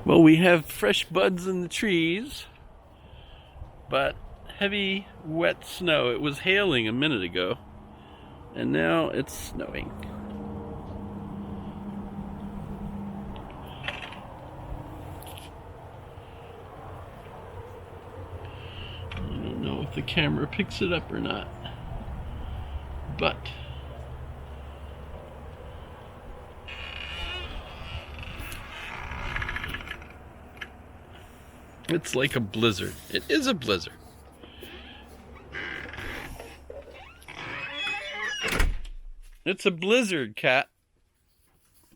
Well, we have fresh buds in the trees, but heavy, wet snow. It was hailing a minute ago, and now it's snowing. I don't know if the camera picks it up or not, but it's like a blizzard. It is a blizzard. It's a blizzard, cat.